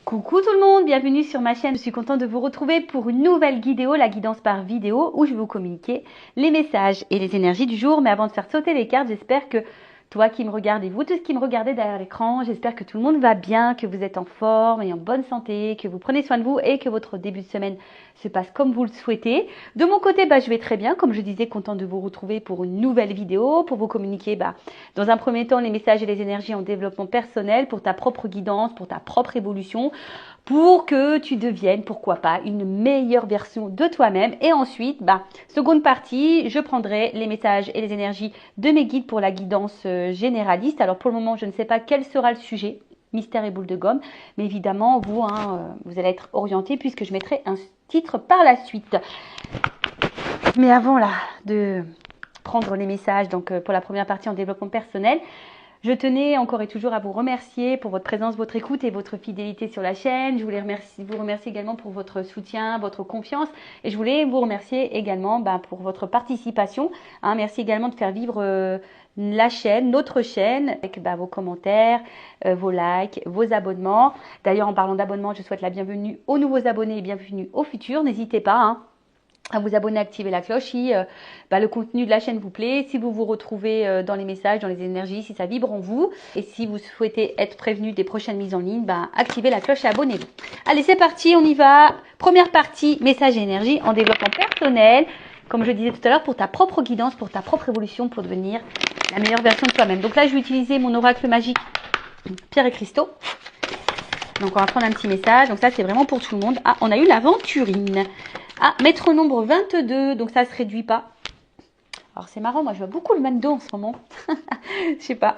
Coucou tout le monde, bienvenue sur ma chaîne. Je suis contente de vous retrouver pour une nouvelle vidéo, la guidance par vidéo, où je vais vous communiquer les messages et les énergies du jour. Mais avant de faire sauter les cartes, j'espère que toi qui me regardez, vous tous qui me regardez derrière l'écran, j'espère que tout le monde va bien, que vous êtes en forme et en bonne santé, que vous prenez soin de vous et que votre début de semaine se passe comme vous le souhaitez. De mon côté, je vais très bien, comme je disais, contente de vous retrouver pour une nouvelle vidéo, pour vous communiquer dans un premier temps les messages et les énergies en développement personnel, pour ta propre guidance, pour ta propre évolution, pour que tu deviennes, pourquoi pas, une meilleure version de toi-même. Et ensuite, seconde partie, je prendrai les messages et les énergies de mes guides pour la guidance généraliste. Alors pour le moment, je ne sais pas quel sera le sujet, mystère et boule de gomme, mais évidemment, vous allez être orienté puisque je mettrai un titre par la suite. Mais avant de prendre les messages, donc pour la première partie en développement personnel, je tenais encore et toujours à vous remercier pour votre présence, votre écoute et votre fidélité sur la chaîne. Je voulais vous remercier également pour votre soutien, votre confiance. Et je voulais vous remercier également pour votre participation. Merci également de faire vivre la chaîne, notre chaîne, avec vos commentaires, vos likes, vos abonnements. D'ailleurs, en parlant d'abonnements, je souhaite la bienvenue aux nouveaux abonnés et bienvenue aux futurs. N'hésitez pas à vous abonner, activer la cloche si le contenu de la chaîne vous plaît, si vous vous retrouvez dans les messages, dans les énergies, si ça vibre en vous. Et si vous souhaitez être prévenu des prochaines mises en ligne, activez la cloche et abonnez-vous. Allez, c'est parti, on y va. Première partie, message et énergie en développement personnel. Comme je disais tout à l'heure, pour ta propre guidance, pour ta propre évolution, pour devenir la meilleure version de toi-même. Donc là, je vais utiliser mon oracle magique Pierre et Cristaux. Donc on va prendre un petit message. Donc ça, c'est vraiment pour tout le monde. On a eu l'aventurine. Maître nombre 22, donc ça se réduit pas. Alors c'est marrant, moi je vois beaucoup le 22 en ce moment. Je sais pas.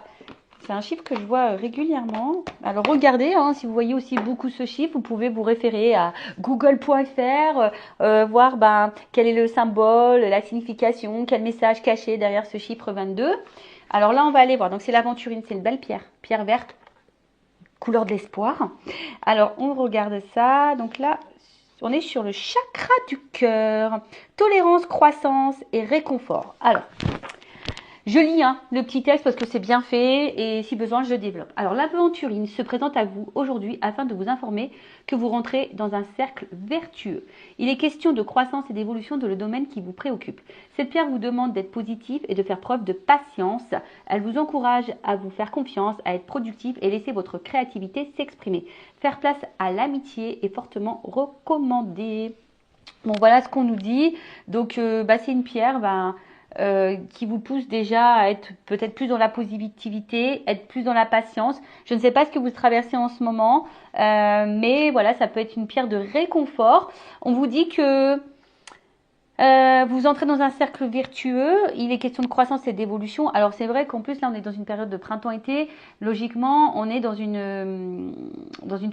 C'est un chiffre que je vois régulièrement. Alors regardez, si vous voyez aussi beaucoup ce chiffre, vous pouvez vous référer à google.fr, voir quel est le symbole, la signification, quel message caché derrière ce chiffre 22. Alors là, on va aller voir. Donc c'est l'aventurine, c'est une belle pierre verte, couleur de l'espoir. Alors on regarde ça. Donc là, on est sur le chakra du cœur. Tolérance, croissance et réconfort. Alors, je lis le petit texte parce que c'est bien fait et si besoin, je développe. Alors, l'aventurine se présente à vous aujourd'hui afin de vous informer que vous rentrez dans un cercle vertueux. Il est question de croissance et d'évolution dans le domaine qui vous préoccupe. Cette pierre vous demande d'être positif et de faire preuve de patience. Elle vous encourage à vous faire confiance, à être productif et laisser votre créativité s'exprimer. Faire place à l'amitié est fortement recommandé. Bon, voilà ce qu'on nous dit. Donc, c'est une pierre qui vous pousse déjà à être peut-être plus dans la positivité, être plus dans la patience. Je ne sais pas ce que vous traversez en ce moment, mais voilà, ça peut être une pierre de réconfort. On vous dit que vous entrez dans un cercle vertueux, il est question de croissance et d'évolution. Alors c'est vrai qu'en plus là on est dans une période de printemps-été, logiquement on est dans une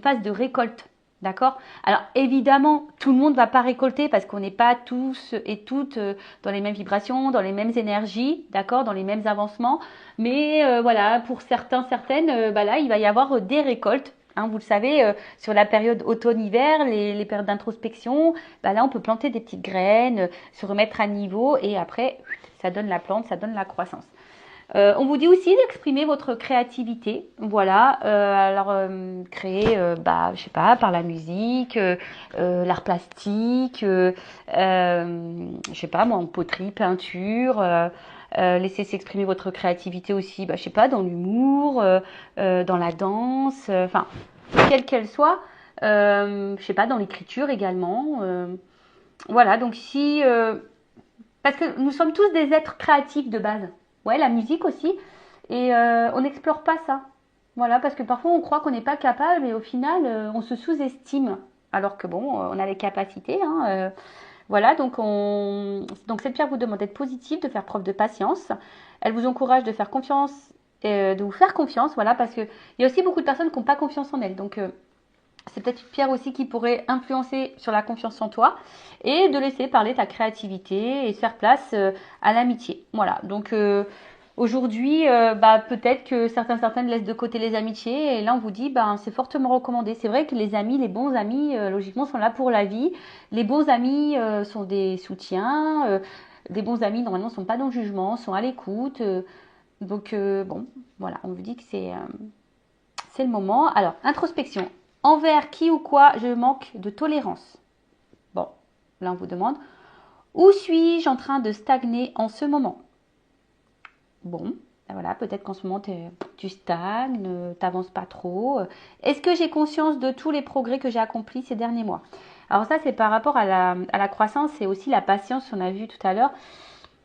phase de récolte. D'accord? Alors évidemment, tout le monde ne va pas récolter parce qu'on n'est pas tous et toutes dans les mêmes vibrations, dans les mêmes énergies, d'accord, dans les mêmes avancements. Mais voilà, pour certaines, là, il va y avoir des récoltes. Vous le savez, sur la période automne-hiver, les périodes d'introspection, là, on peut planter des petites graines, se remettre à niveau et après, ça donne la plante, ça donne la croissance. On vous dit aussi d'exprimer votre créativité, voilà, créer, je sais pas, par la musique, l'art plastique, je sais pas moi, en poterie, peinture, laissez s'exprimer votre créativité aussi, je sais pas, dans l'humour, dans la danse, quelle qu'elle soit, je sais pas, dans l'écriture également, voilà, donc parce que nous sommes tous des êtres créatifs de base. Ouais, la musique aussi. Et on n'explore pas ça. Voilà, parce que parfois on croit qu'on n'est pas capable et au final on se sous-estime. Alors que on a les capacités. Voilà, donc cette pierre vous demande d'être positive, de faire preuve de patience. Elle vous encourage de faire confiance, de vous faire confiance, voilà, parce qu'il y a aussi beaucoup de personnes qui n'ont pas confiance en elles. Donc c'est peut-être une pierre aussi qui pourrait influencer sur la confiance en toi et de laisser parler ta créativité et faire place à l'amitié. Voilà, donc aujourd'hui, peut-être que certaines laissent de côté les amitiés et là on vous dit, c'est fortement recommandé. C'est vrai que les amis, les bons amis, logiquement, sont là pour la vie. Les bons amis sont des soutiens. Des bons amis, normalement, ne sont pas dans le jugement, sont à l'écoute. Donc, voilà, on vous dit que c'est le moment. Alors, introspection. Envers qui ou quoi je manque de tolérance. Bon, là on vous demande. Où suis-je en train de stagner en ce moment? Bon, voilà, peut-être qu'en ce moment tu stagnes, tu n'avances pas trop. Est-ce que j'ai conscience de tous les progrès que j'ai accomplis ces derniers mois? Alors ça, c'est par rapport à la croissance et aussi la patience qu'on a vu tout à l'heure.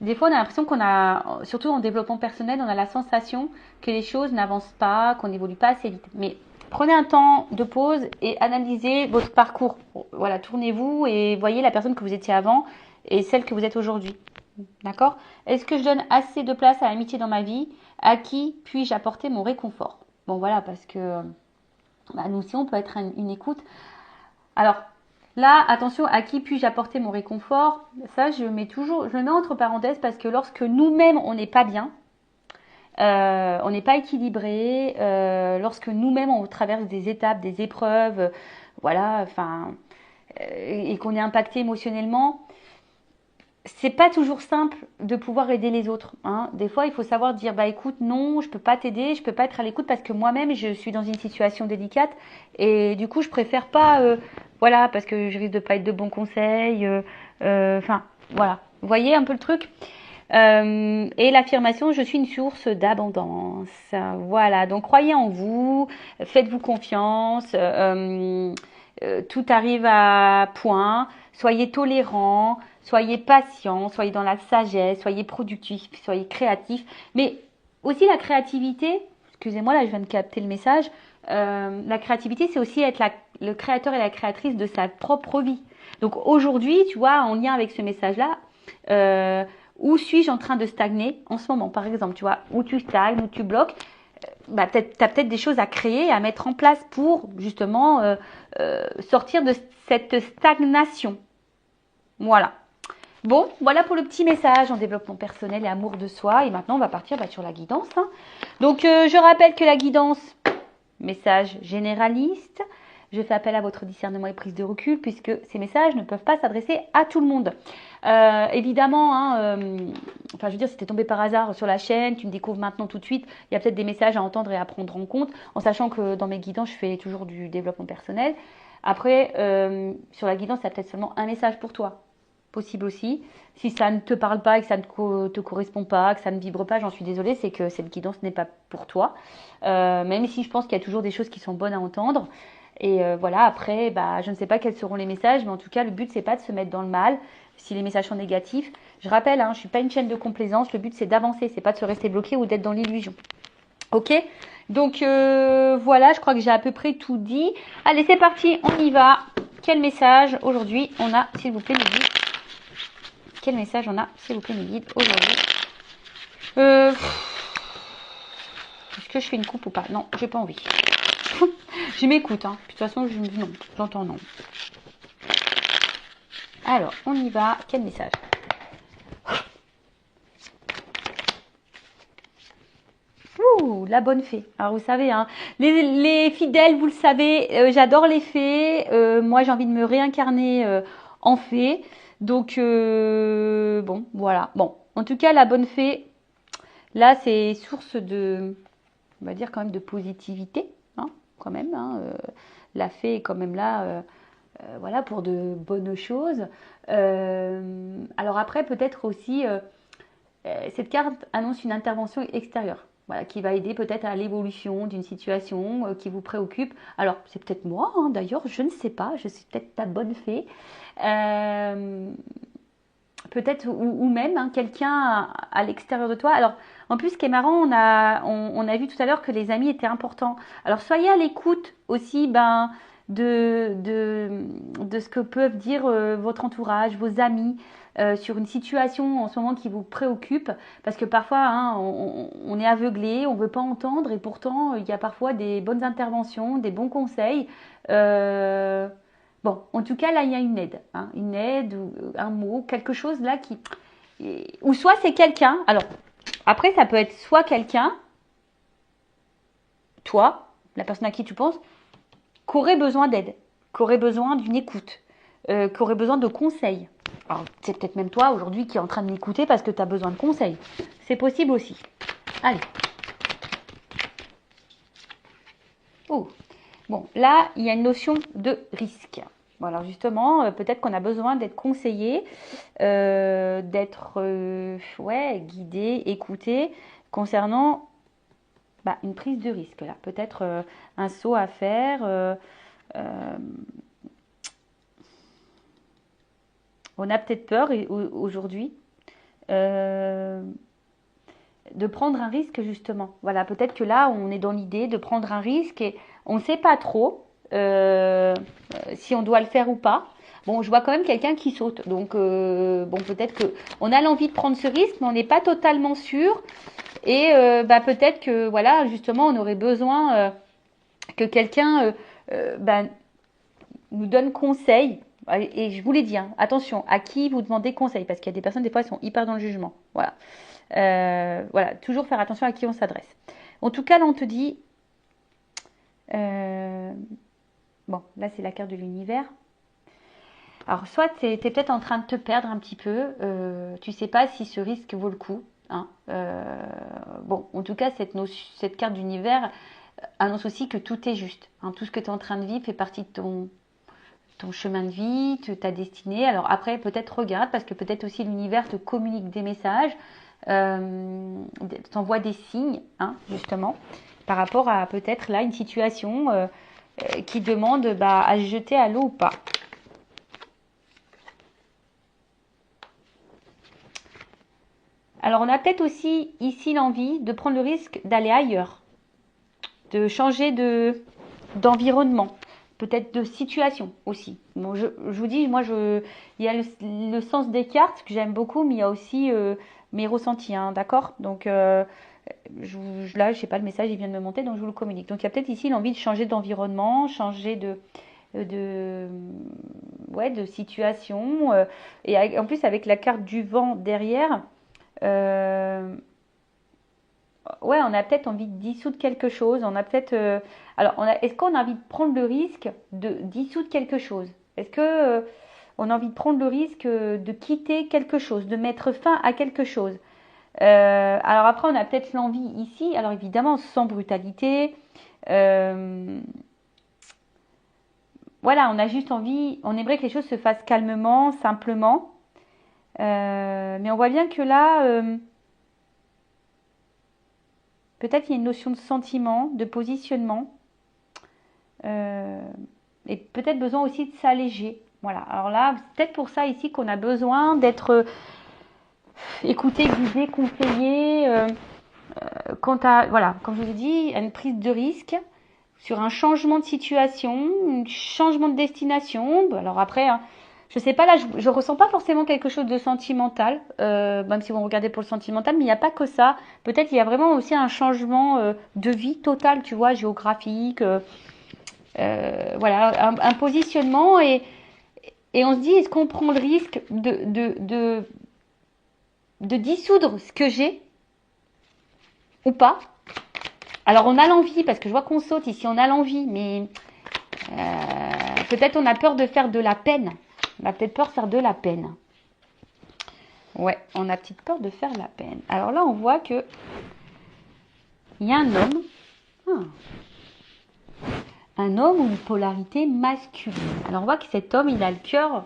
Des fois, on a l'impression qu'on a, surtout en développement personnel, on a la sensation que les choses n'avancent pas, qu'on n'évolue pas assez vite. Mais prenez un temps de pause et analysez votre parcours. Voilà, tournez-vous et voyez la personne que vous étiez avant et celle que vous êtes aujourd'hui. D'accord? Est-ce que je donne assez de place à l'amitié dans ma vie? À qui puis-je apporter mon réconfort? Bon, voilà, parce que nous aussi, on peut être une écoute. Alors, là, attention, à qui puis-je apporter mon réconfort? Ça, je le mets entre parenthèses parce que lorsque nous-mêmes, on n'est pas bien, on n'est pas équilibré, lorsque nous-mêmes, on traverse des étapes, des épreuves, voilà, enfin, et qu'on est impacté émotionnellement, c'est pas toujours simple de pouvoir aider les autres. Hein. Des fois, il faut savoir dire bah écoute, non, je peux pas t'aider, je peux pas être à l'écoute parce que moi-même je suis dans une situation délicate et du coup je préfère pas, voilà, parce que je risque de pas être de bons conseils. Enfin, voilà. Vous voyez un peu le truc. Et l'affirmation, je suis une source d'abondance. Voilà. Donc croyez en vous, faites-vous confiance. Tout arrive à point. Soyez tolérant, soyez patient, soyez dans la sagesse, soyez productif, soyez créatif. Mais aussi la créativité, excusez-moi, là je viens de capter le message, la créativité c'est aussi être le créateur et la créatrice de sa propre vie. Donc aujourd'hui, tu vois, en lien avec ce message-là, où suis-je en train de stagner en ce moment, par exemple, tu vois, où tu stagnes, où tu bloques, bah, tu as peut-être des choses à créer, à mettre en place pour justement sortir de cette stagnation. Voilà. Bon, voilà pour le petit message en développement personnel et amour de soi. Et maintenant, on va partir sur la guidance. Hein. Donc, je rappelle que la guidance, message généraliste. Je fais appel à votre discernement et prise de recul puisque ces messages ne peuvent pas s'adresser à tout le monde. Évidemment, hein, enfin je veux dire, si tu es tombé par hasard sur la chaîne, tu me découvres maintenant tout de suite, il y a peut-être des messages à entendre et à prendre en compte, en sachant que dans mes guidances, je fais toujours du développement personnel. Après, sur la guidance, il y a peut-être seulement un message pour toi. Possible aussi. Si ça ne te parle pas et que ça ne te correspond pas, que ça ne vibre pas, j'en suis désolée, c'est que cette guidance n'est pas pour toi. Même si je pense qu'il y a toujours des choses qui sont bonnes à entendre. Et voilà, après, je ne sais pas quels seront les messages, mais en tout cas, le but, c'est pas de se mettre dans le mal si les messages sont négatifs. Je rappelle, hein, je suis pas une chaîne de complaisance, le but, c'est d'avancer, c'est pas de se rester bloqué ou d'être dans l'illusion. Ok? Donc, voilà, je crois que j'ai à peu près tout dit. Allez, c'est parti, on y va. Quel message aujourd'hui on a, s'il vous plaît, mes guides? Quel message on a, s'il vous plaît, mes guides, aujourd'hui? Est-ce que je fais une coupe ou pas? Non, j'ai pas envie. Je m'écoute, hein. De toute façon, non, j'entends non. Alors, on y va. Quel message? Ouh, la bonne fée. Alors, vous savez, hein, les fidèles, vous le savez, j'adore les fées. Moi, j'ai envie de me réincarner en fée. Donc, bon, voilà. Bon, en tout cas, la bonne fée, là, c'est source de, on va dire quand même de positivité, hein, quand même. Hein, la fée est quand même là, voilà, pour de bonnes choses. Alors après, peut-être aussi, cette carte annonce une intervention extérieure. Voilà, qui va aider peut-être à l'évolution d'une situation qui vous préoccupe. Alors, c'est peut-être moi, hein, d'ailleurs, je ne sais pas, je suis peut-être ta bonne fée. Peut-être, ou même hein, quelqu'un à l'extérieur de toi. Alors, en plus, ce qui est marrant, on a vu tout à l'heure que les amis étaient importants. Alors, soyez à l'écoute aussi de ce que peuvent dire votre entourage, vos amis, sur une situation en ce moment qui vous préoccupe. Parce que parfois, hein, on est aveuglé, on ne veut pas entendre, et pourtant, il y a parfois des bonnes interventions, des bons conseils. Bon, en tout cas, là, il y a une aide ou un mot, quelque chose là qui... Ou soit c'est quelqu'un, alors, après, ça peut être soit quelqu'un, toi, la personne à qui tu penses, qui aurait besoin d'aide, qui aurait besoin d'une écoute, qui aurait besoin de conseils. Alors, c'est peut-être même toi, aujourd'hui, qui est en train de m'écouter parce que tu as besoin de conseils. C'est possible aussi. Allez. Oh. Bon, là, il y a une notion de risque. Bon, alors justement, peut-être qu'on a besoin d'être conseillé, d'être ouais, guidé, écouté concernant une prise de risque. Là, peut-être un saut à faire. Euh, on a peut-être peur aujourd'hui de prendre un risque justement. Voilà, peut-être que là, on est dans l'idée de prendre un risque et on ne sait pas trop si on doit le faire ou pas. Bon, je vois quand même quelqu'un qui saute, donc bon, peut-être que on a l'envie de prendre ce risque, mais on n'est pas totalement sûr. Et peut-être que voilà, justement, on aurait besoin que quelqu'un nous donne conseil. Et je vous l'ai dit, hein, attention, à qui vous demandez conseil, parce qu'il y a des personnes, des fois, elles sont hyper dans le jugement. Voilà. Voilà, toujours faire attention à qui on s'adresse. En tout cas, là, on te dit... bon, là, c'est la carte de l'univers. Alors, soit tu es peut-être en train de te perdre un petit peu. Tu sais pas si ce risque vaut le coup. Hein. Bon, en tout cas, cette carte d'univers annonce aussi que tout est juste. Hein. Tout ce que tu es en train de vivre fait partie de ton chemin de vie, ta destinée. Alors après, peut-être regarde, parce que peut-être aussi l'univers te communique des messages, t'envoie des signes, hein, justement, par rapport à peut-être là une situation qui demande à se jeter à l'eau ou pas. Alors on a peut-être aussi ici l'envie de prendre le risque d'aller ailleurs, de changer d'environnement. Peut-être de situation aussi. Bon, je vous dis, moi, il y a le sens des cartes que j'aime beaucoup, mais il y a aussi mes ressentis, hein, d'accord? Donc là, je sais pas, le message, il vient de me monter, donc je vous le communique. Donc il y a peut-être ici l'envie de changer d'environnement, changer de situation. Et en plus, avec la carte du vent derrière, ouais, on a peut-être envie de dissoudre quelque chose. On a peut-être. Alors, est-ce qu'on a envie de prendre le risque de dissoudre quelque chose? Est-ce que on a envie de prendre le risque de quitter quelque chose, de mettre fin à quelque chose? Alors après, on a peut-être l'envie ici. Alors évidemment, sans brutalité. Voilà, on a juste envie. On aimerait que les choses se fassent calmement, simplement. Mais on voit bien que là. Peut-être qu'il y a une notion de sentiment, de positionnement, et peut-être besoin aussi de s'alléger. Voilà. Alors là, c'est peut-être pour ça ici qu'on a besoin d'être écouté, guidé, conseillé. Quant à, voilà, comme je vous ai dit, à une prise de risque sur un changement de situation, un changement de destination. Alors après, hein, je sais pas, là, je ressens pas forcément quelque chose de sentimental, même si vous regardez pour le sentimental, mais il n'y a pas que ça. Peut-être il y a vraiment aussi un changement de vie total, tu vois, géographique, voilà, un positionnement et on se dit, est-ce qu'on prend le risque de dissoudre ce que j'ai ou pas? Alors on a l'envie, parce que je vois qu'on saute ici, on a l'envie, mais peut-être on a peur de faire de la peine. On a peut-être peur de faire de la peine. Ouais, on a petite peur de faire la peine. Alors là, on voit que il y a un homme. Un homme ou une polarité masculine. Alors on voit que cet homme, il a le cœur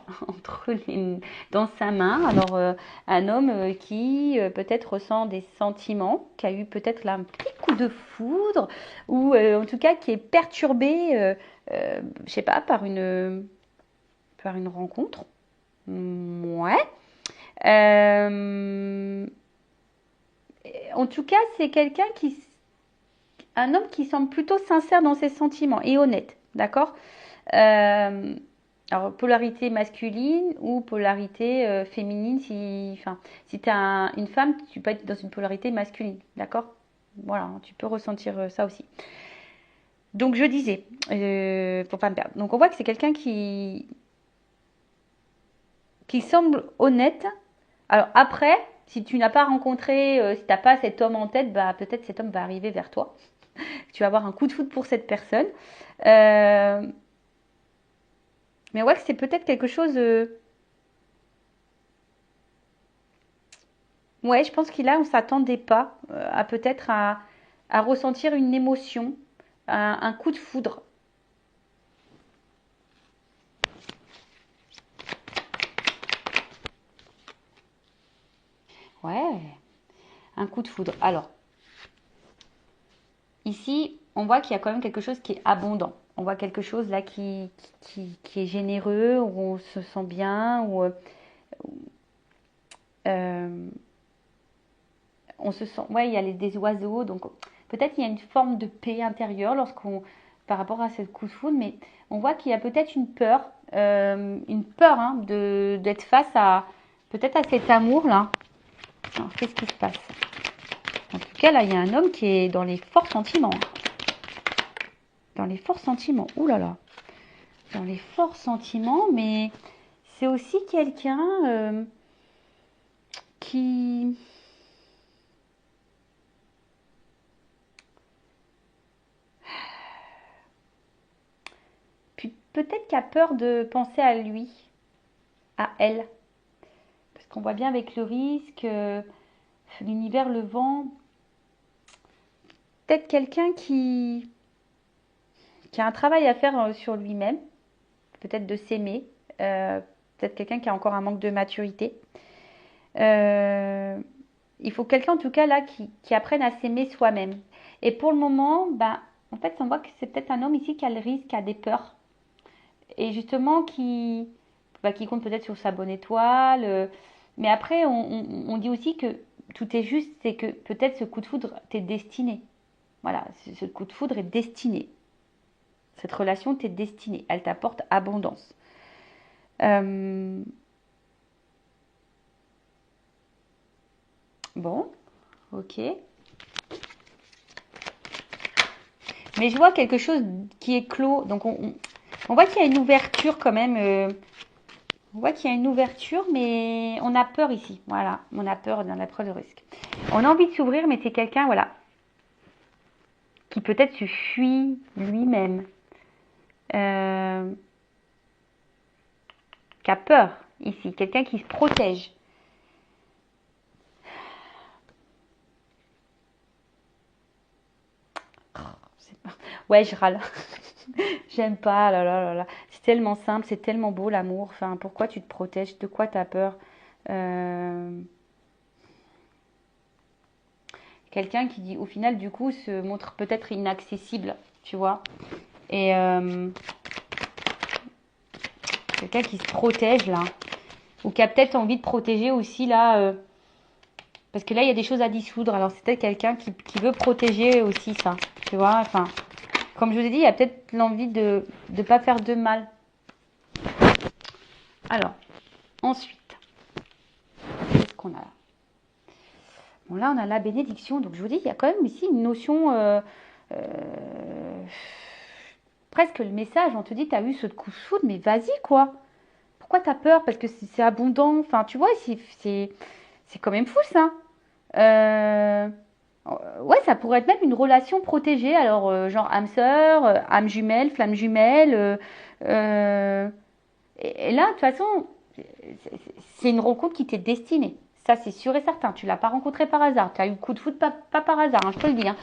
dans sa main. Alors un homme qui peut-être ressent des sentiments, qui a eu peut-être là un petit coup de foudre, ou en tout cas qui est perturbé, je sais pas, par une rencontre. Ouais. En tout cas, c'est un homme qui semble plutôt sincère dans ses sentiments et honnête, d'accord? Alors, polarité masculine ou polarité féminine, si tu es une femme, tu peux être dans une polarité masculine, d'accord? Voilà, tu peux ressentir ça aussi. Donc, je disais, pour pas me perdre. Donc, on voit que c'est quelqu'un qui semble honnête. Alors, après, si tu n'as pas rencontré, si tu n'as pas cet homme en tête, peut-être cet homme va arriver vers toi. Tu vas avoir un coup de foudre pour cette personne. Mais on voit que c'est peut-être quelque chose... Ouais, je pense qu'il a, on ne s'attendait pas à peut-être à ressentir une émotion, un coup de foudre. un coup de foudre. Alors, ici, on voit qu'il y a quand même quelque chose qui est abondant. On voit quelque chose là qui est généreux, où on se sent bien, où on se sent... Ouais, il y a des oiseaux, donc peut-être il y a une forme de paix intérieure par rapport à ce coup de foudre, mais on voit qu'il y a peut-être une peur hein, d'être face à peut-être à cet amour-là. Alors, qu'est-ce qui se passe? En tout cas, là, il y a un homme qui est dans les forts sentiments. Dans les forts sentiments. Ouh là là. Dans les forts sentiments, mais c'est aussi quelqu'un qui... Puis peut-être qui a peur de penser à lui, à elle. Parce qu'on voit bien avec le risque, l'univers, le vent. Peut-être quelqu'un qui a un travail à faire sur lui-même. Peut-être de s'aimer. Peut-être quelqu'un qui a encore un manque de maturité. Il faut quelqu'un en tout cas là qui apprenne à s'aimer soi-même. Et pour le moment, ben, en fait, on voit que c'est peut-être un homme ici qui a le risque, qui a des peurs. Et justement qui compte peut-être sur sa bonne étoile. Mais après, on dit aussi que tout est juste, c'est que peut-être ce coup de foudre t'est destiné. Voilà, ce coup de foudre est destiné. Cette relation t'est destinée. Elle t'apporte abondance. Bon, ok. Mais je vois quelque chose qui est clos. Donc on voit qu'il y a une ouverture quand même. On voit qu'il y a une ouverture, mais on a peur ici. Voilà, on a peur dans la preuve de risque. On a envie de s'ouvrir, mais c'est quelqu'un, voilà, qui peut-être se fuit lui-même. Qui a peur ici. Quelqu'un qui se protège. Ouais, je râle. J'aime pas, là, là, là, là. C'est tellement simple, c'est tellement beau l'amour. Enfin, pourquoi tu te protèges? De quoi tu as peur? Quelqu'un qui dit, au final, du coup, se montre peut-être inaccessible, tu vois. Et quelqu'un qui se protège, là. Ou qui a peut-être envie de protéger aussi, là. Parce que là, il y a des choses à dissoudre. Alors, c'est peut-être quelqu'un qui veut protéger aussi ça, tu vois. Enfin, comme je vous ai dit, il y a peut-être l'envie de ne pas faire de mal. Alors, ensuite, qu'est-ce qu'on a là? Bon, là, on a la bénédiction. Donc, je vous dis, il y a quand même ici une notion... presque le message, on te dit, tu as eu ce coup de foudre, mais vas-y, quoi. Pourquoi tu as peur? Parce que c'est abondant. Enfin, tu vois, c'est quand même fou, ça. Ouais, ça pourrait être même une relation protégée. Alors, genre âme sœur, âme jumelle, flamme jumelle. Et là, de toute façon, c'est une rencontre qui t'est destinée. Ça, c'est sûr et certain. Tu l'as pas rencontré par hasard. Tu as eu le coup de foudre pas par hasard, hein, je te le dis. Hein.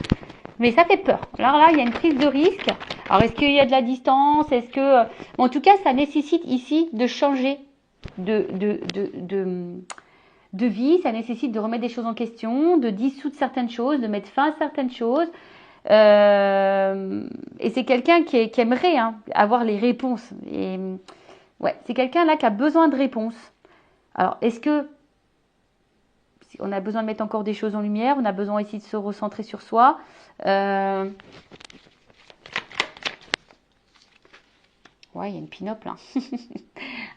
Mais ça fait peur. Alors là, il y a une prise de risque. Alors, est-ce qu'il y a de la distance? Est-ce que... En tout cas, ça nécessite ici de changer de vie. Ça nécessite de remettre des choses en question, de dissoudre certaines choses, de mettre fin à certaines choses. Et c'est quelqu'un qui aimerait avoir les réponses. Et ouais, c'est quelqu'un là qui a besoin de réponses. Alors, est-ce que on a besoin de mettre encore des choses en lumière? On a besoin ici de se recentrer sur soi. Ouais, il y a une pin-up là.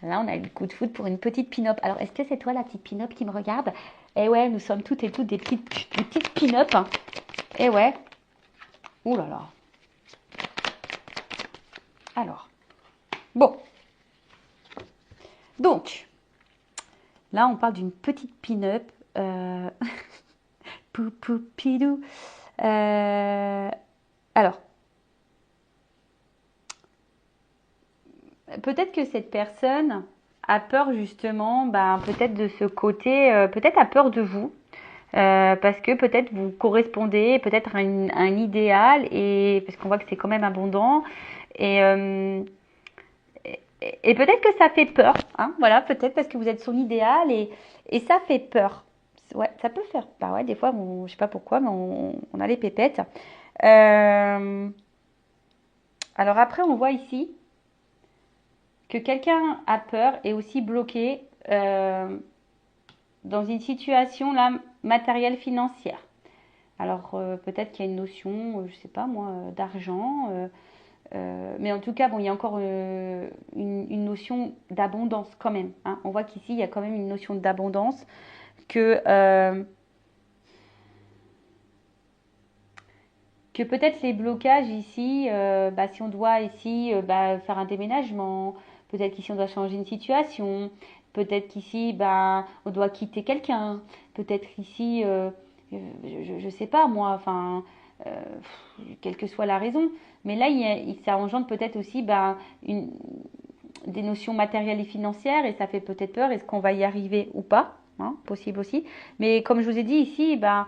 Là, on a eu le coup de foudre pour une petite pin-up. Alors, est-ce que c'est toi la petite pin-up qui me regarde? Eh ouais, nous sommes toutes et toutes des petites pin-up. Hein. Eh ouais. Ouh là là. Alors. Bon. Donc. Là, on parle d'une petite pin-up. Poupou-pidou. Alors. Peut-être que cette personne a peur justement, peut-être de ce côté, peut-être a peur de vous, parce que peut-être vous correspondez peut-être à un idéal, et parce qu'on voit que c'est quand même abondant, et, peut-être que ça fait peur, hein, voilà, peut-être parce que vous êtes son idéal, et ça fait peur. Ouais, ça peut faire. Bah ouais, des fois, je sais pas pourquoi, mais on a les pépettes. Euh, alors après, on voit ici que quelqu'un a peur et aussi bloqué dans une situation là matérielle financière. Alors peut-être qu'il y a une notion, je sais pas moi, d'argent, mais en tout cas, bon, il y a encore une notion d'abondance quand même, hein. On voit qu'ici, il y a quand même une notion d'abondance que peut-être les blocages ici, bah, si on doit ici bah, faire un déménagement, peut-être qu'ici on doit changer une situation, peut-être qu'ici bah, on doit quitter quelqu'un, peut-être ici, je sais pas moi, enfin, euh, quelle que soit la raison, mais là ça engendre peut-être aussi bah, des notions matérielles et financières et ça fait peut-être peur, est-ce qu'on va y arriver ou pas, hein, possible aussi, mais comme je vous ai dit ici, bah,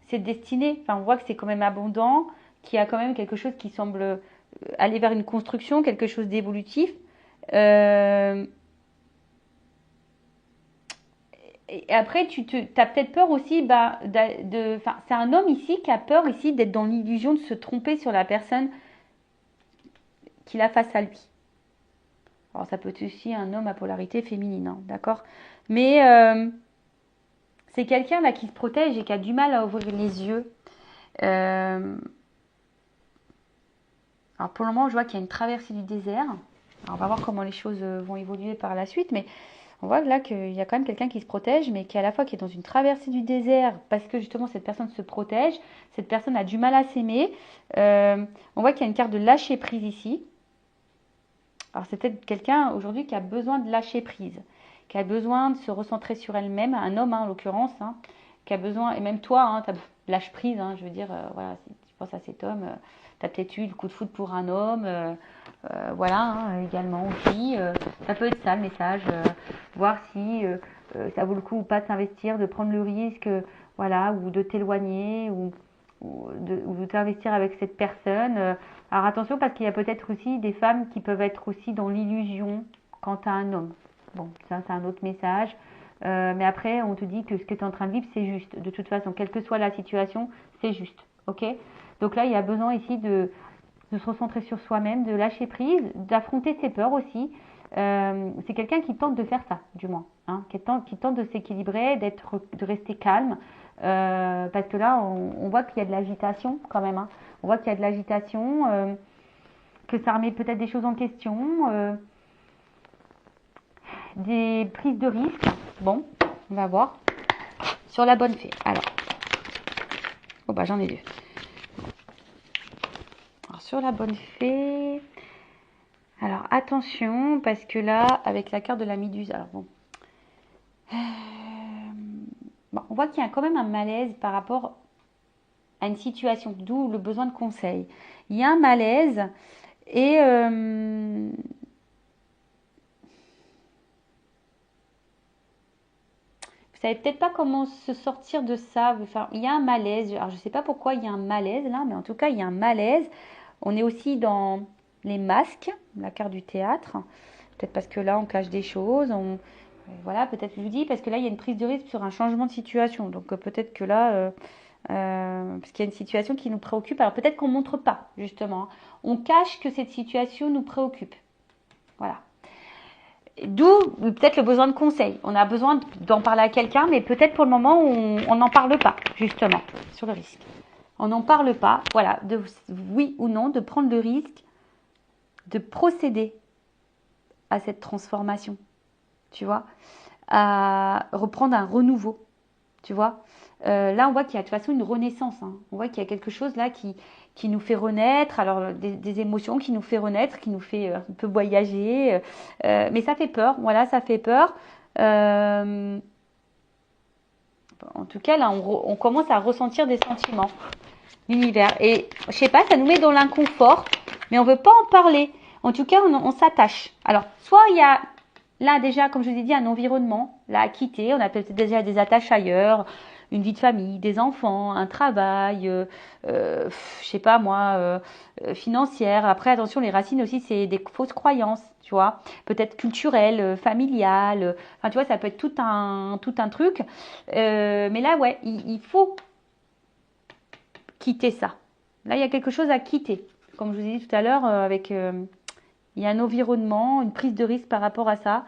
c'est destiné, enfin on voit que c'est quand même abondant, qu'il y a quand même quelque chose qui semble aller vers une construction, quelque chose d'évolutif. Euh, et après, as peut-être peur aussi, bah, c'est un homme ici qui a peur ici d'être dans l'illusion de se tromper sur la personne qu'il a face à lui. Alors ça peut être aussi un homme à polarité féminine, hein, d'accord. Mais c'est quelqu'un là qui se protège et qui a du mal à ouvrir les yeux. Euh, alors pour le moment, je vois qu'il y a une traversée du désert. Alors on va voir comment les choses vont évoluer par la suite, mais on voit là qu'il y a quand même quelqu'un qui se protège, mais qui à la fois qui est dans une traversée du désert, parce que justement cette personne se protège, cette personne a du mal à s'aimer. On voit qu'il y a une carte de lâcher prise ici. Alors c'est peut-être quelqu'un aujourd'hui qui a besoin de lâcher prise, qui a besoin de se recentrer sur elle-même, un homme hein, en l'occurrence, hein, qui a besoin, et même toi, hein, lâche prise, hein, je veux dire, voilà, si tu penses à cet homme, tu as peut-être eu le coup de foudre pour un homme, voilà, hein, également aussi, ça peut être ça le message, voir si ça vaut le coup ou pas de s'investir, de prendre le risque, voilà, ou de t'éloigner, ou de t'investir avec cette personne. Alors attention parce qu'il y a peut-être aussi des femmes qui peuvent être aussi dans l'illusion quant à un homme. Bon, ça c'est un autre message. Mais après, on te dit que ce que tu es en train de vivre, c'est juste. De toute façon, quelle que soit la situation, c'est juste. Ok. Donc là, il y a besoin ici de se recentrer sur soi-même, de lâcher prise, d'affronter ses peurs aussi. C'est quelqu'un qui tente de faire ça, du moins, hein, qui tente de s'équilibrer, de rester calme, parce que là, on voit qu'il y a de l'agitation quand même, hein. On voit qu'il y a de l'agitation, que ça remet peut-être des choses en question, des prises de risques. Bon, on va voir sur la bonne fée. Alors, oh bah j'en ai deux. Alors sur la bonne fée. Alors attention, parce que là, avec la carte de la Méduse, alors bon. Bon, on voit qu'il y a quand même un malaise par rapport à une situation, d'où le besoin de conseil. Il y a un malaise et vous savez peut-être pas comment se sortir de ça. Enfin, il y a un malaise. Alors je ne sais pas pourquoi il y a un malaise là, mais en tout cas il y a un malaise. On est aussi dans les masques, la carte du théâtre. Peut-être parce que là on cache des choses. Voilà, peut-être je vous dis parce que là il y a une prise de risque sur un changement de situation. Donc peut-être que là, parce qu'il y a une situation qui nous préoccupe. Alors peut-être qu'on ne montre pas justement, hein. On cache que cette situation nous préoccupe. Voilà. D'où peut-être le besoin de conseil. On a besoin d'en parler à quelqu'un, mais peut-être pour le moment, on n'en parle pas, justement, sur le risque. On n'en parle pas, voilà, de oui ou non, de prendre le risque de procéder à cette transformation, tu vois, à reprendre un renouveau, tu vois. Là, on voit qu'il y a de toute façon une renaissance, hein. On voit qu'il y a quelque chose là qui nous fait renaître, alors des émotions qui nous fait renaître, qui nous fait un peu voyager, mais ça fait peur, voilà, ça fait peur. En tout cas, là, on commence à ressentir des sentiments, l'univers. Et je sais pas, ça nous met dans l'inconfort, mais on veut pas en parler. En tout cas, on s'attache. Alors, soit il y a là déjà, comme je vous ai dit, un environnement là à quitter. On a peut-être déjà des attaches ailleurs. une vie de famille, des enfants, un travail, je sais pas moi, financière. Après, attention, les racines aussi, c'est des fausses croyances, tu vois. Peut-être culturelles, familiales. Enfin, tu vois, ça peut être tout un truc. Mais là, ouais, il faut quitter ça. Là, il y a quelque chose à quitter. Comme je vous ai dit tout à l'heure, il y a un environnement, une prise de risque par rapport à ça.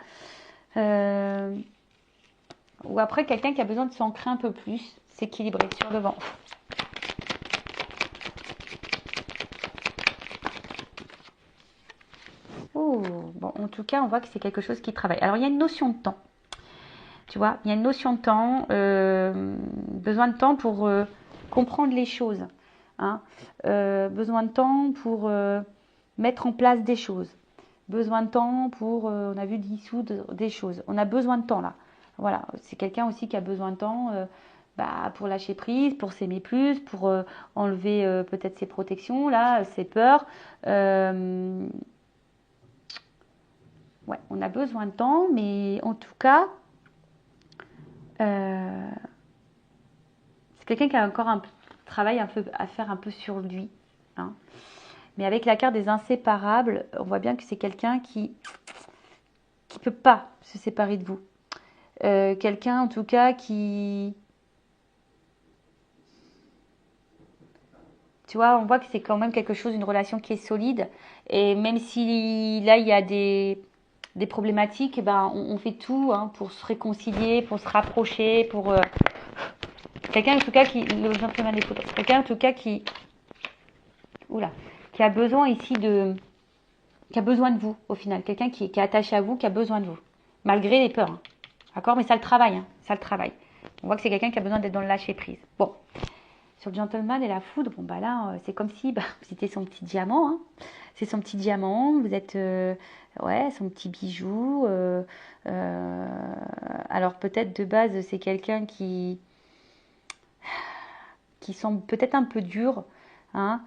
Ou après, quelqu'un qui a besoin de s'ancrer un peu plus, s'équilibrer sur le vent. Oh, bon, en tout cas, on voit que c'est quelque chose qui travaille. Alors, il y a une notion de temps. Tu vois, il y a une notion de temps, besoin de temps pour comprendre les choses. Hein. Besoin de temps pour mettre en place des choses. Besoin de temps pour, on a vu, dissoudre des choses. On a besoin de temps là. Voilà, c'est quelqu'un aussi qui a besoin de temps pour lâcher prise, pour s'aimer plus, pour enlever peut-être ses protections, là, ses peurs. Ouais, on a besoin de temps, mais en tout cas, c'est quelqu'un qui a encore un travail un peu à faire un peu sur lui. Hein. Mais avec la carte des inséparables, on voit bien que c'est quelqu'un qui peut pas se séparer de vous. Quelqu'un en tout cas qui... Tu vois, on voit que c'est quand même quelque chose, une relation qui est solide. Et même si là, il y a des problématiques, eh ben, on fait tout hein, pour se réconcilier, pour se rapprocher, pour... quelqu'un en tout cas qui... Le gentleman des photos. Quelqu'un en tout cas qui... Oula. Qui a besoin ici de... Qui a besoin de vous, au final. Quelqu'un qui est attaché à vous, qui a besoin de vous. Malgré les peurs. Hein. D'accord. Mais ça le travaille. Hein. Ça le travaille. On voit que c'est quelqu'un qui a besoin d'être dans le lâcher-prise. Bon. Sur le gentleman et la foudre, bon bah là, c'est comme si vous étiez son petit diamant. Hein. C'est son petit diamant. Vous êtes... ouais, son petit bijou. Alors peut-être de base, c'est quelqu'un qui semble peut-être un peu dur. Hein.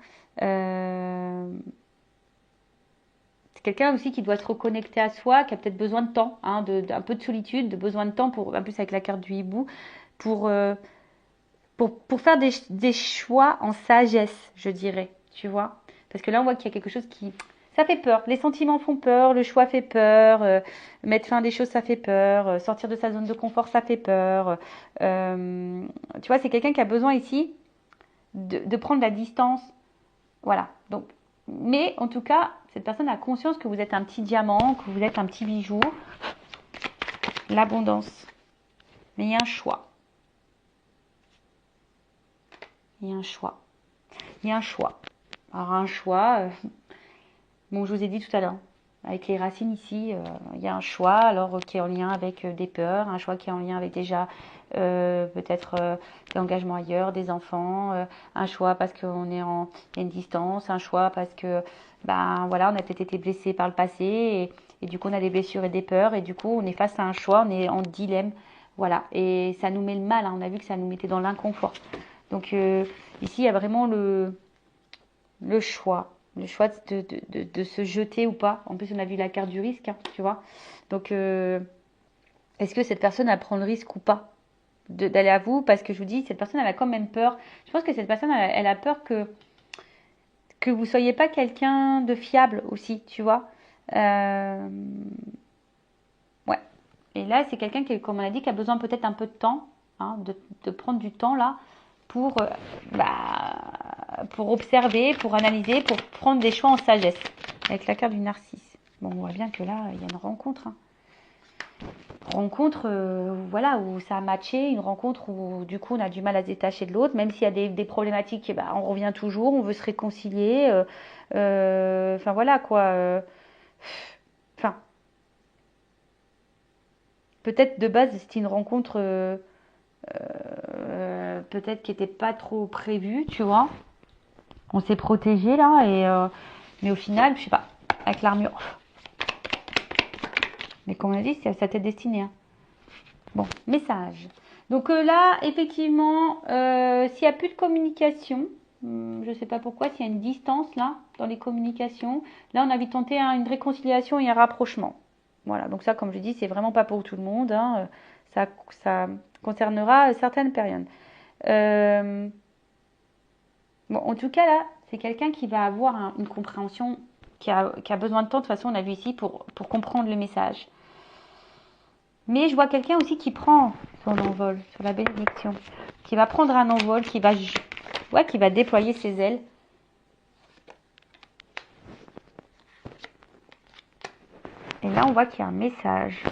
C'est quelqu'un aussi qui doit se reconnecter à soi, qui a peut-être besoin de temps, hein, un peu de solitude, de besoin de temps pour, en plus avec la carte du hibou, pour, pour faire des choix en sagesse, je dirais, tu vois. Parce que là, on voit qu'il y a quelque chose qui... Ça fait peur. Les sentiments font peur, le choix fait peur, mettre fin à des choses, ça fait peur, sortir de sa zone de confort, ça fait peur. Tu vois, c'est quelqu'un qui a besoin ici de prendre la distance. Voilà. Donc, mais en tout cas, cette personne a conscience que vous êtes un petit diamant, que vous êtes un petit bijou. L'abondance. Mais il y a un choix. Il y a un choix. Il y a un choix. Alors un choix, bon je vous ai dit tout à l'heure, avec les racines ici, il y a un choix alors qui est en lien avec des peurs, un choix qui est en lien avec déjà peut-être l'engagement ailleurs, des enfants, un choix parce qu'on est en il y a une distance, un choix parce que ben voilà on a peut-être été blessé par le passé et du coup on a des blessures et des peurs et du coup on est face à un choix, on est en dilemme, voilà et ça nous met le mal, hein, on a vu que ça nous mettait dans l'inconfort. Donc ici il y a vraiment le choix de se jeter ou pas. En plus, on a vu la carte du risque, hein, tu vois. Donc, est-ce que cette personne, elle prend le risque ou pas d'aller à vous? Parce que je vous dis, cette personne, elle a quand même peur. Je pense que cette personne, elle a peur que vous soyez pas quelqu'un de fiable aussi, tu vois. Ouais. Et là, c'est quelqu'un qui, comme on a dit, qui a besoin peut-être un peu de temps, hein, de prendre du temps là pour, pour observer, pour analyser, pour prendre des choix en sagesse. Avec la carte du narcisse. Bon, on voit bien que là, il y a une rencontre. Hein. Rencontre, voilà, où ça a matché, une rencontre où du coup on a du mal à se détacher de l'autre, même s'il y a des problématiques, on revient toujours, on veut se réconcilier. Enfin voilà quoi. Enfin, peut-être de base c'était une rencontre peut-être qui n'était pas trop prévue, tu vois. On s'est protégé là, mais au final, je sais pas, avec l'armure. Mais comme on a dit, c'est à sa tête destinée. Hein. Bon, message. Donc là, effectivement, s'il n'y a plus de communication, je ne sais pas pourquoi, s'il y a une distance là, dans les communications, là on a envie de tenter une réconciliation et un rapprochement. Voilà, donc ça, comme je dis, c'est vraiment pas pour tout le monde. Hein. Ça concernera certaines périodes. Bon, en tout cas, là, c'est quelqu'un qui va avoir une compréhension, qui a besoin de temps. De toute façon, on a vu ici, pour comprendre le message. Mais je vois quelqu'un aussi qui prend son envol sur la bénédiction, qui va prendre un envol, qui va déployer ses ailes. Et là, on voit qu'il y a un message.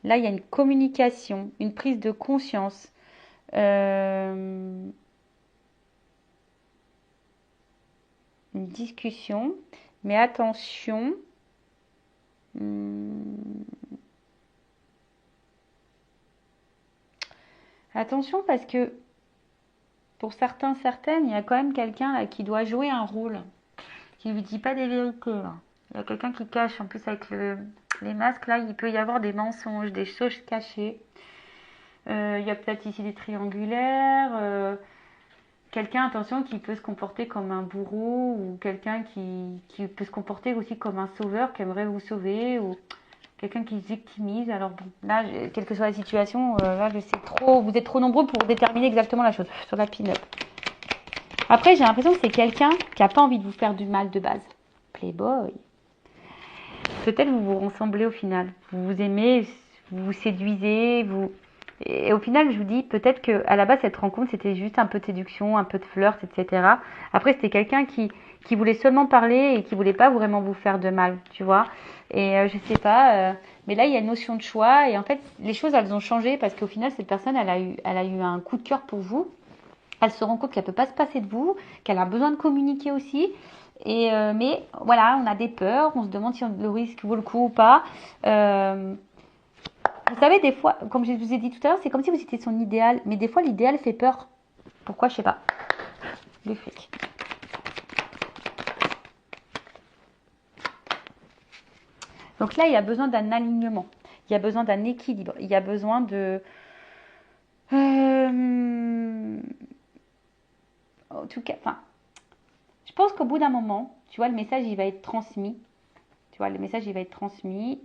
Là, il y a une communication, une prise de conscience. Une discussion. Mais attention. Attention parce que pour certains, certaines, il y a quand même quelqu'un là qui doit jouer un rôle, qui ne lui dit pas des vérités. Là. Il y a quelqu'un qui cache. En plus, avec les masques, là, il peut y avoir des mensonges, des choses cachées. Il y a peut-être ici des triangulaires. Quelqu'un, attention, qui peut se comporter comme un bourreau ou quelqu'un qui peut se comporter aussi comme un sauveur qui aimerait vous sauver ou quelqu'un qui se victimise. Alors bon, là, quelle que soit la situation, là, je sais trop, vous êtes trop nombreux pour déterminer exactement la chose sur la pin-up. Après, j'ai l'impression que c'est quelqu'un qui n'a pas envie de vous faire du mal de base. Playboy. Peut-être vous vous ressemblez au final. Vous vous aimez, vous vous séduisez, Et au final, je vous dis, peut-être qu'à la base, cette rencontre, c'était juste un peu de séduction, un peu de flirt, etc. Après, c'était quelqu'un qui voulait seulement parler et qui voulait pas vraiment vous faire de mal, tu vois. Et je sais pas, mais là, il y a une notion de choix. Et en fait, les choses, elles ont changé parce qu'au final, cette personne, elle a eu un coup de cœur pour vous. Elle se rend compte qu'elle peut pas se passer de vous, qu'elle a besoin de communiquer aussi. Et mais voilà, on a des peurs, on se demande si le risque vaut le coup ou pas. Vous savez, des fois, comme je vous ai dit tout à l'heure, c'est comme si vous étiez son idéal. Mais des fois, l'idéal fait peur. Pourquoi? Je sais pas. Le fric. Donc là, il y a besoin d'un alignement. Il y a besoin d'un équilibre. Il y a besoin de... En tout cas, enfin, je pense qu'au bout d'un moment, tu vois, le message, il va être transmis. Tu vois, le message, il va être transmis.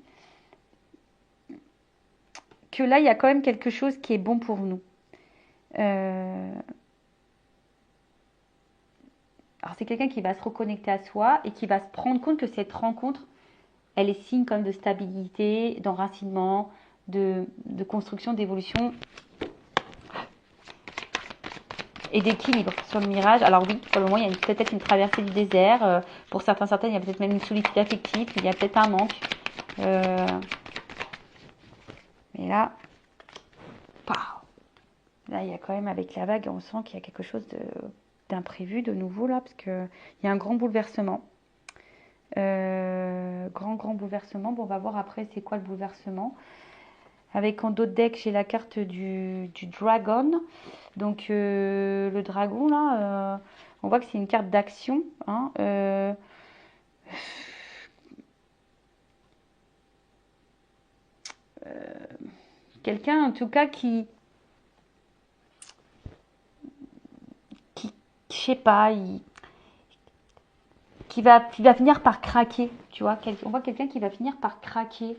Que là, il y a quand même quelque chose qui est bon pour nous. Alors, c'est quelqu'un qui va se reconnecter à soi et qui va se rendre compte que cette rencontre, elle est signe comme de stabilité, d'enracinement, de construction, d'évolution et d'équilibre sur le mirage. Alors oui, pour le moment, il y a peut-être une traversée du désert. Pour certains, certaines, il y a peut-être même une solitude affective. Il y a peut-être un manque. Mais là, là, il y a quand même, avec la vague, on sent qu'il y a quelque chose d'imprévu de nouveau là, parce qu'il y a un grand bouleversement. Grand bouleversement. Bon, on va voir après c'est quoi le bouleversement. Avec en dos de deck, j'ai la carte du dragon. Donc le dragon là, on voit que c'est une carte d'action. Hein, quelqu'un en tout cas qui je sais pas, qui va finir par craquer, tu vois. On voit quelqu'un qui va finir par craquer,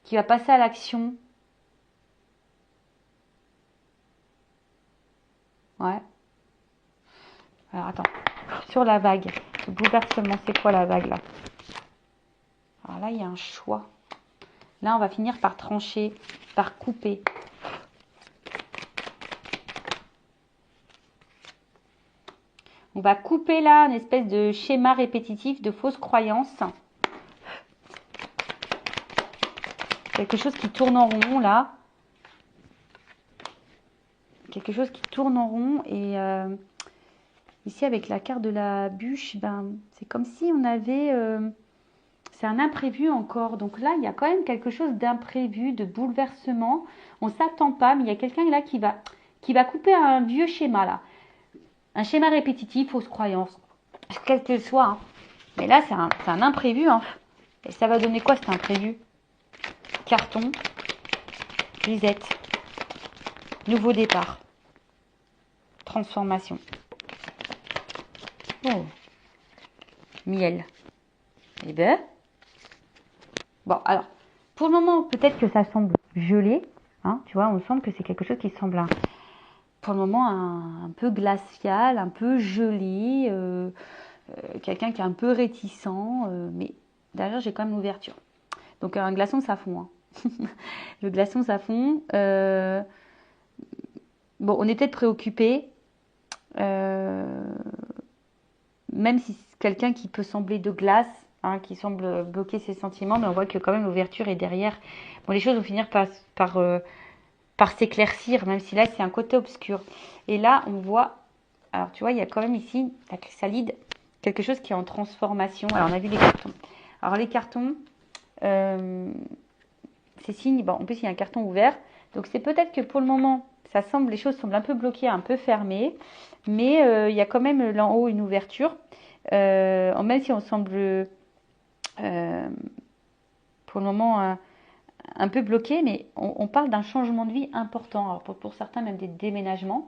qui va passer à l'action. Ouais. Alors attends, sur la vague, le bouleversement, c'est quoi la vague là? Alors là, il y a un choix. Là, on va finir par trancher, par couper. On va couper là une espèce de schéma répétitif de fausses croyances. Quelque chose qui tourne en rond là. Quelque chose qui tourne en rond. Et ici avec la carte de la bûche, ben, c'est comme si on avait... c'est un imprévu encore. Donc là, il y a quand même quelque chose d'imprévu, de bouleversement. On ne s'attend pas, mais il y a quelqu'un là qui va couper un vieux schéma là. Un schéma répétitif, fausse croyance, quel qu'elle soit. Hein. Mais là, c'est un imprévu. Hein. Et ça va donner quoi cet imprévu? Carton, grisette, nouveau départ, transformation. Oh, miel. Eh ben, bon, alors, pour le moment, peut-être que ça semble gelé. Hein, tu vois, on sent que c'est quelque chose qui semble pour le moment un peu glacial, un peu gelé, quelqu'un qui est un peu réticent, mais derrière j'ai quand même l'ouverture. Donc un glaçon ça fond. Hein. Le glaçon ça fond. Bon, on est peut-être préoccupé, même si c'est quelqu'un qui peut sembler de glace, hein, qui semble bloquer ses sentiments, mais on voit que quand même l'ouverture est derrière. Bon, les choses vont finir par s'éclaircir, même si là c'est un côté obscur. Et là on voit, alors tu vois, il y a quand même ici la chrysalide, quelque chose qui est en transformation. Alors on a vu les cartons. Alors les cartons, c'est signe, bon, en plus il y a un carton ouvert, donc c'est peut-être que pour le moment, les choses semblent un peu bloquées, un peu fermées, mais il y a quand même là en haut une ouverture, même si on semble pour le moment un peu bloqué, mais on parle d'un changement de vie important. Alors pour certains, même des déménagements.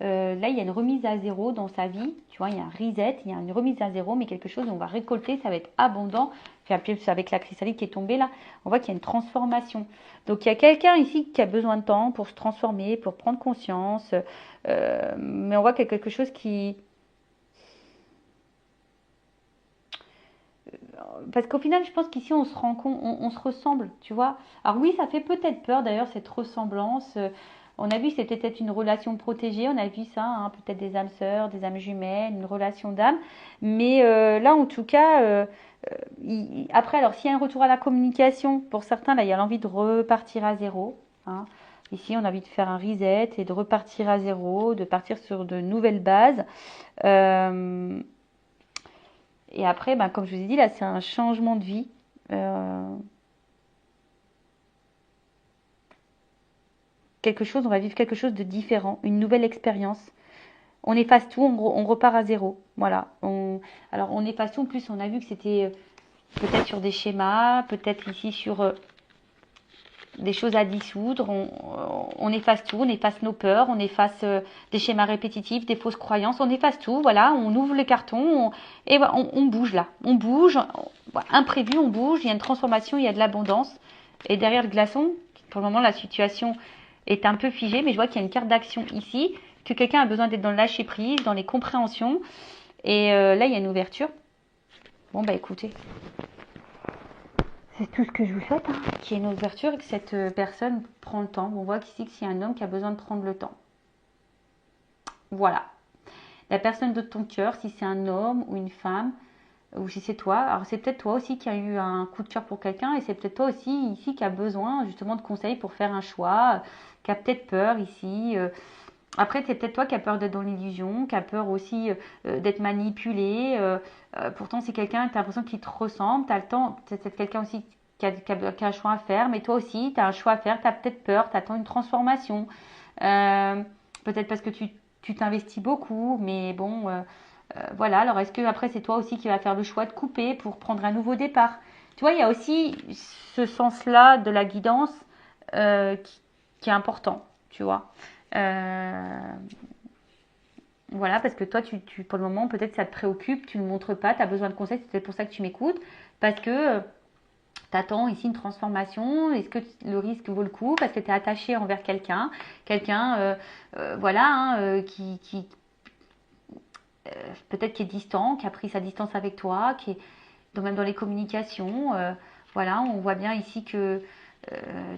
Là, il y a une remise à zéro dans sa vie. Tu vois, il y a un reset, il y a une remise à zéro, mais quelque chose où on va récolter, ça va être abondant. Puis avec la chrysalide qui est tombée là, on voit qu'il y a une transformation. Donc, il y a quelqu'un ici qui a besoin de temps pour se transformer, pour prendre conscience. Mais on voit qu'il y a quelque chose qui... Parce qu'au final, je pense qu'ici, on se rend compte, on se ressemble, tu vois. Alors oui, ça fait peut-être peur, d'ailleurs, cette ressemblance. On a vu que c'était peut-être une relation protégée, on a vu ça, hein, peut-être des âmes sœurs, des âmes jumelles, une relation d'âme. Mais là, en tout cas, après, alors s'il y a un retour à la communication, pour certains, là, il y a l'envie de repartir à zéro. Hein. Ici, on a envie de faire un reset et de repartir à zéro, de partir sur de nouvelles bases. Euh, et après, ben, comme je vous ai dit, là, c'est un changement de vie. On va vivre quelque chose de différent, une nouvelle expérience. On efface tout, on repart à zéro. Voilà. Alors on efface tout. En plus, on a vu que c'était peut-être sur des schémas, peut-être ici sur des choses à dissoudre. On efface tout, on efface nos peurs, on efface des schémas répétitifs, des fausses croyances. On efface tout. Voilà. On ouvre les cartons et voilà, on bouge là. On bouge. Imprévu, on bouge. Il y a une transformation, il y a de l'abondance. Et derrière le glaçon, pour le moment, la situation est un peu figée, mais je vois qu'il y a une carte d'action ici, que quelqu'un a besoin d'être dans le lâcher prise, dans les compréhensions. Et là, il y a une ouverture. Bon, bah écoutez, c'est tout ce que je vous souhaite, hein, qu'il y ait une ouverture et que cette personne prend le temps. On voit qu'ici, que c'est un homme qui a besoin de prendre le temps. Voilà. La personne de ton cœur, si c'est un homme ou une femme, ou si c'est toi, alors c'est peut-être toi aussi qui a eu un coup de cœur pour quelqu'un et c'est peut-être toi aussi ici qui a besoin justement de conseils pour faire un choix, qui a peut-être peur ici. Après, c'est peut-être toi qui as peur d'être dans l'illusion, qui a peur aussi d'être manipulé. Pourtant, c'est quelqu'un, tu as l'impression qu'il te ressemble, tu as le temps, c'est quelqu'un aussi qui a un choix à faire, mais toi aussi, tu as un choix à faire, tu as peut-être peur, tu attends une transformation. Peut-être parce que tu t'investis beaucoup, mais bon, voilà. Alors, est-ce que après, c'est toi aussi qui vas faire le choix de couper pour prendre un nouveau départ? Tu vois, il y a aussi ce sens-là de la guidance qui est important, tu vois. Euh, voilà, parce que toi, pour le moment, peut-être ça te préoccupe, tu ne le montres pas, tu as besoin de conseils, c'est peut-être pour ça que tu m'écoutes, parce que tu attends ici une transformation, est-ce que le risque vaut le coup, parce que tu es attaché envers quelqu'un, voilà, hein, qui peut-être qui est distant, qui a pris sa distance avec toi, qui est même dans les communications, voilà, on voit bien ici que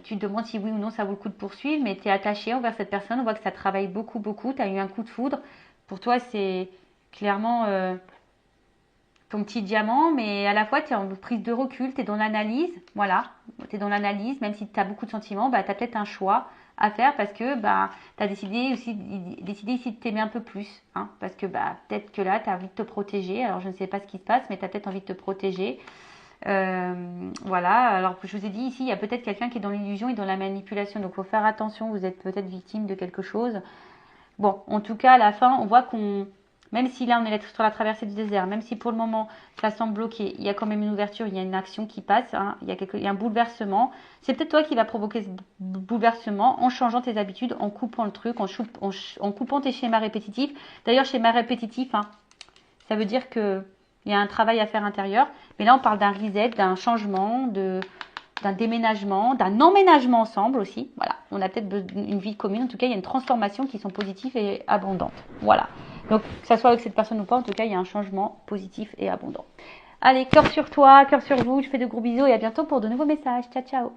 tu te demandes si oui ou non ça vaut le coup de poursuivre, mais tu es attaché envers cette personne, on voit que ça travaille beaucoup, beaucoup, tu as eu un coup de foudre. Pour toi, c'est clairement ton petit diamant, mais à la fois, tu es en prise de recul, tu es dans l'analyse, voilà, tu es dans l'analyse, même si tu as beaucoup de sentiments, bah, tu as peut-être un choix à faire parce que bah, tu as décidé ici de t'aimer un peu plus, hein, parce que bah, peut-être que là, tu as envie de te protéger, alors je ne sais pas ce qui se passe, mais tu as peut-être envie de te protéger. Voilà, alors je vous ai dit ici, il y a peut-être quelqu'un qui est dans l'illusion et dans la manipulation, donc il faut faire attention, vous êtes peut-être victime de quelque chose. Bon, en tout cas, à la fin, on voit même si là on est sur la traversée du désert, même si pour le moment ça semble bloqué, il y a quand même une ouverture, il y a une action qui passe, hein, il y a un bouleversement. C'est peut-être toi qui vas provoquer ce bouleversement en changeant tes habitudes, en coupant le truc, en coupant tes schémas répétitifs. D'ailleurs, schéma répétitif, hein, ça veut dire que il y a un travail à faire intérieur. Mais là, on parle d'un reset, d'un changement, d'un déménagement, d'un emménagement ensemble aussi. Voilà, on a peut-être une vie commune. En tout cas, il y a une transformation qui sont positives et abondantes. Voilà. Donc, que ça soit avec cette personne ou pas, en tout cas, il y a un changement positif et abondant. Allez, cœur sur toi, cœur sur vous. Je fais de gros bisous et à bientôt pour de nouveaux messages. Ciao, ciao.